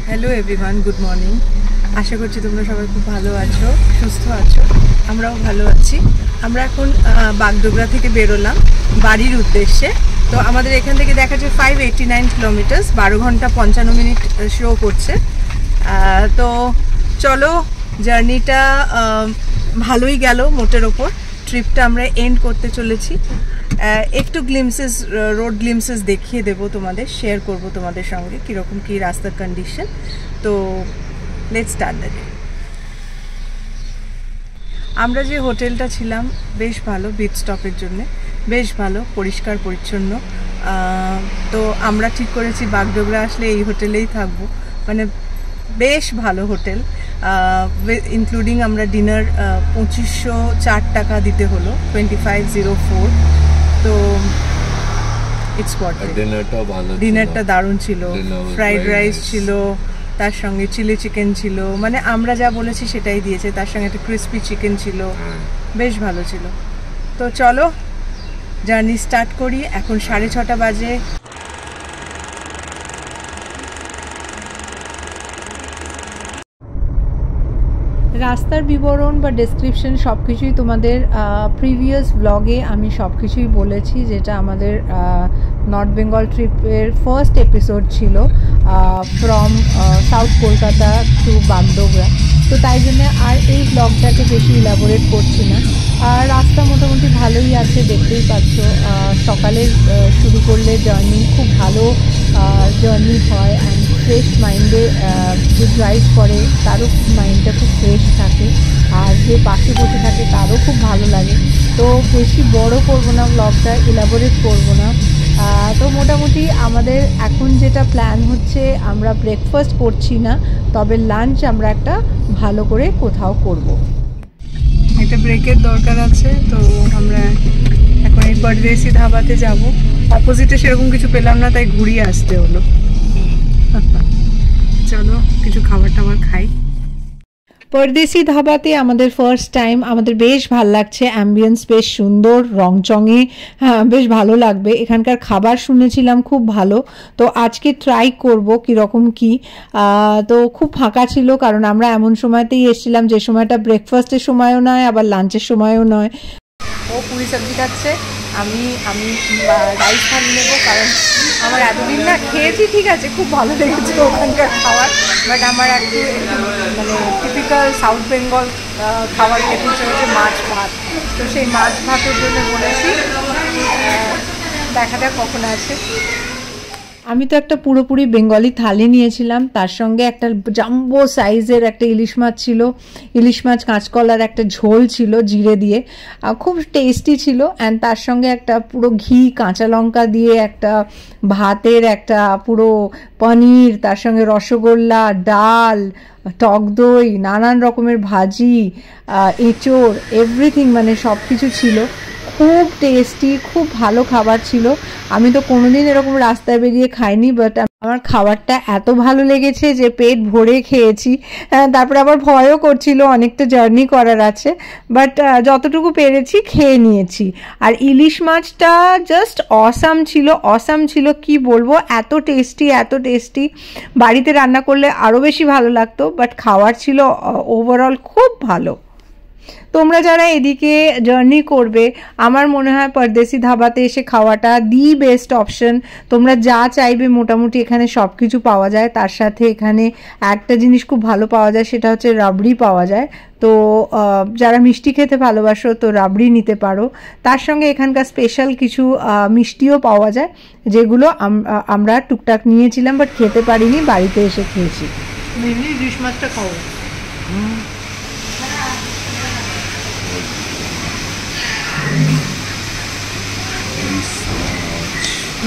Hello everyone, good morning. আশা করছি তোমরা সবাই খুব ভালো আছো, সুস্থ আছো। আমরাও ভালো আছি। আমরা এখন বাগডোগরা থেকে বেরোলাম বাড়ির উদ্দেশ্যে। তো আমাদের এখান থেকে দেখাচ্ছে 589 কিলোমিটার্স, 12 ঘন্টা 55 মিনিট শো করছে। তো চলো, জার্নিটা ভালোই গেল মোটের ওপর। ট্রিপটা আমরা এন্ড করতে চলেছি। একটু গ্লিমসেস, রোড গ্লিমসেস দেখিয়ে দেবো তোমাদের, শেয়ার করব তোমাদের সঙ্গে কীরকম কী রাস্তার কন্ডিশন। তো লেটস স্টার্ট দ্য ডে। আমরা যে হোটেলটা ছিলাম বেশ ভালো, বিচ স্টপের জন্য বেশ ভালো, পরিষ্কার পরিচ্ছন্ন। তো আমরা ঠিক করেছি বাগডোগরা আসলে এই হোটেলেই থাকবো, মানে বেশ ভালো হোটেল। ইনক্লুডিং আমরা ডিনার 2504 টাকা দিতে হলো, 2504। তো ইটস ওয়ার্থ ইট। ডিনারটা দারুণ ছিল, ফ্রাইড রাইস ছিল, তার সঙ্গে চিলি চিকেন ছিল, মানে আমরা যা বলেছি সেটাই দিয়েছে, তার সঙ্গে একটা ক্রিস্পি চিকেন ছিল, বেশ ভালো ছিল। তো চলো জার্নি স্টার্ট করি। এখন 6:30 বাজে। রাস্তার বিবরণ বা ডেসক্রিপশন সব কিছুই তোমাদের প্রিভিয়াস ব্লগে আমি সব কিছুই বলেছি, যেটা আমাদের নর্থ বেঙ্গল ট্রিপের ফার্স্ট এপিসোড ছিল, from south Kolkata to Bagdogra. তো তাই জন্য আর এই ব্লগটাকে বেশি ইলাবোরেট করছি না। আর রাস্তা মোটামুটি ভালোই আছে, দেখতেই পাচ্ছ। সকালে শুরু করলে জার্নি খুব ভালো জার্নি হয়, অ্যান্ড ফ্রেশ মাইন্ডে যে ড্রাইভ করে তারও মাইন্ডটা খুব ফ্রেশ থাকে, আর যে পাশে বসে থাকে তারও খুব ভালো লাগে। তো বেশি বড় করব না ব্লগটা, ইলাবোরেট করব না। তো মোটামুটি আমাদের এখন যেটা প্ল্যান হচ্ছে, আমরা ব্রেকফাস্ট করছি না, তবে লাঞ্চ আমরা একটা ভালো করে কোথাও করব। একটা ব্রেকের দরকার আছে, তো আমরা এখন এই পরদেশি ধাবাতে যাব। অপোজিটে সেরকম কিছু পেলাম না, তাই ঘুরিয়ে আসতে হলো। চলো কিছু খাবার টাবার খাই। পরদেশি ধাবাতে আমাদের ফার্স্ট টাইম, আমাদের বেশ ভালো লাগছে। অ্যাম্বিয়েন্স বেশ সুন্দর, রংচঙে, হ্যাঁ বেশ ভালো লাগবে। এখানকার খাবার শুনেছিলাম খুব ভালো, তো আজকে ট্রাই করব কীরকম কী। তো খুব ফাঁকা ছিল, কারণ আমরা এমন সময়তেই এসেছিলাম যে সময়টা ব্রেকফাস্টের সময়ও নয়, আবার লাঞ্চের সময়ও নয়। ও পুরি সবজি খাচ্ছে, আমি রাইস থালি নেবো, কারণ আমার এতদিন না খেয়েছি, ঠিক আছে খুব ভালো লেগেছে ওখানকার খাবার, বাট আমার একটু মানে টিপিক্যাল সাউথ বেঙ্গল খাবার খেতে ইচ্ছে হচ্ছে, মাছ ভাত। তো সেই মাছ ভাতের জন্য বলেছি, দেখা যাক কখন আছে। আমি তো একটা পুরোপুরি বেঙ্গলি থালি নিয়েছিলাম, তার সঙ্গে একটা জাম্বো সাইজের একটা ইলিশ মাছ ছিল, ইলিশ মাছ কাঁচকলার একটা ঝোল ছিল জিরে দিয়ে, খুব টেস্টি ছিল। অ্যান্ড তার সঙ্গে একটা পুরো ঘি কাঁচা লঙ্কা দিয়ে একটা ভাতের একটা পুরো পনির, তার সঙ্গে রসগোল্লা, ডাল, টক দই, নানান রকমের ভাজি, এঁচোড়, এভরিথিং, মানে সব কিছু ছিল। খুব টেস্টি, খুব ভালো খাবার ছিল। আমি তো কোনোদিন এরকম রাস্তায় বেরিয়ে খাইনি, বাট আমার খাবারটা এত ভালো লেগেছে যে পেট ভরে খেয়েছি। তারপরে আবার ভয়ও করছিল, অনেকটা জার্নি করার আছে, বাট যতটুকু পেরেছি খেয়ে নিয়েছি। আর ইলিশ মাছটা জাস্ট অসাম ছিল, অসাম ছিল, কি বলবো, এত টেস্টি, এত টেস্টি। বাড়িতে রান্না করলে আরও বেশি ভালো লাগতো, বাট খাবার ছিল ওভারঅল খুব ভালো। তোমরা যারা এদিকে জার্নি করবে, আমার মনে হয় পরদেশি ধাবাতে এসে খাওয়াটা দি বেস্ট অপশন। তোমরা যা চাইবে মোটামুটি এখানে সব কিছু পাওয়া যায়। তার সাথে এখানে একটা জিনিস খুব ভালো পাওয়া যায়, সেটা হচ্ছে রাবড়ি পাওয়া যায়। তো যারা মিষ্টি খেতে ভালোবাসো তো রাবড়ি নিতে পারো। তার সঙ্গে এখানকার স্পেশাল কিছু মিষ্টিও পাওয়া যায়, যেগুলো আমরা টুকটাক নিয়েছিলাম, বাট খেতে পারিনি, বাড়িতে এসে খেয়েছি। মেনলি ইলিশ মাছটা খাও।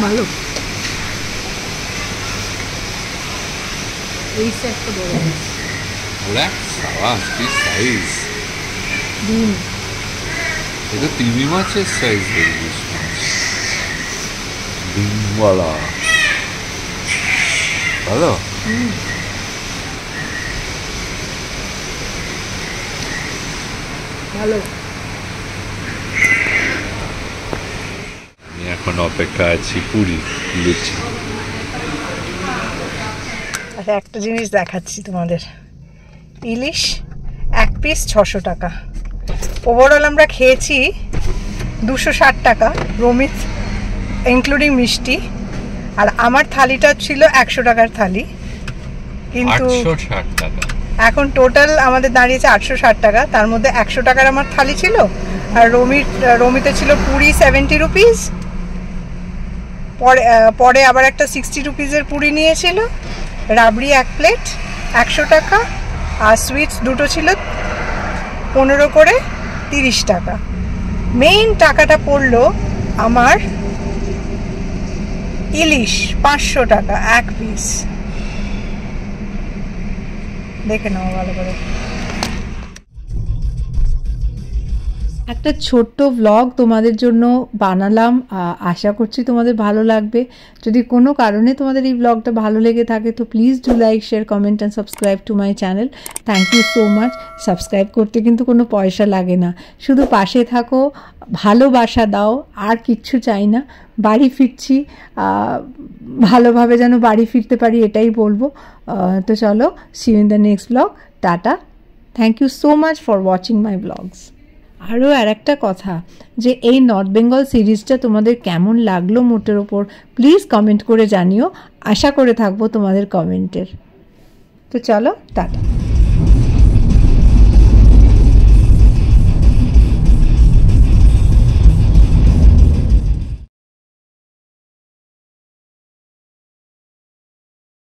ভালো, এই সেটটা বড় আছে। ওরা সাবাস, কি সাইজ! ডিম, এটা তিমি মাছের সাইজ, ইলিশ মাছ, ডিমওয়ালা, ভালো। ভালো। এখন অপেক্ষা আছি পুরি, লুচি। আচ্ছা একটা জিনিস দেখাচ্ছি তোমাদের, ইলিশ এক পিস 600 টাকা। ওভারঅল আমরা খেয়েছি 260 টাকা রমিত ইনক্লুডিং মিষ্টি, আর আমার থালিটা ছিল 100 টাকার থালি, কিন্তু 860 টাকা এখন টোটাল আমাদের দাঁড়িয়েছে 860 টাকা। তার মধ্যে 100 টাকার আমার থালি ছিল, আর রমিতে ছিল পুরি 70 রুপিস, পরে আবার একটা 60 রুপিসের পুরি নিয়েছিল, রাবড়ি 1 প্লেট 100 টাকা, আর সুইটস দুটো ছিল 15 করে 30 টাকা। মেইন টাকাটা পড়লো আমার ইলিশ 500 টাকা এক পিস। দেখে নাও ভালো করে। একটা ছোট্ট ভ্লগ তোমাদের জন্য বানালাম, আশা করছি তোমাদের ভালো লাগবে। যদি কোনো কারণে তোমাদের এই ভ্লগটা ভালো লেগে থাকে তো please do like, share, comment and subscribe to my channel. Thank you so much. Subscribe করতে কিন্তু কোনো পয়সা লাগে না, শুধু পাশে থাকো, ভালোবাসা দাও, আর কিচ্ছু চাই না। বাড়ি ফিরছি, ভালোভাবে যেন বাড়ি ফিরতে পারি এটাই বলবো। তো চলো, see you in the next blog. Tata. Thank you so much for watching my blogs. আরও আর একটা কথা, যে এই নর্থ বেঙ্গল সিরিজটা তোমাদের কেমন লাগলো মোটের ওপর প্লিজ কমেন্ট করে জানিও, আশা করে থাকবো তোমাদের কমেন্টের। তো চলো, টাটা।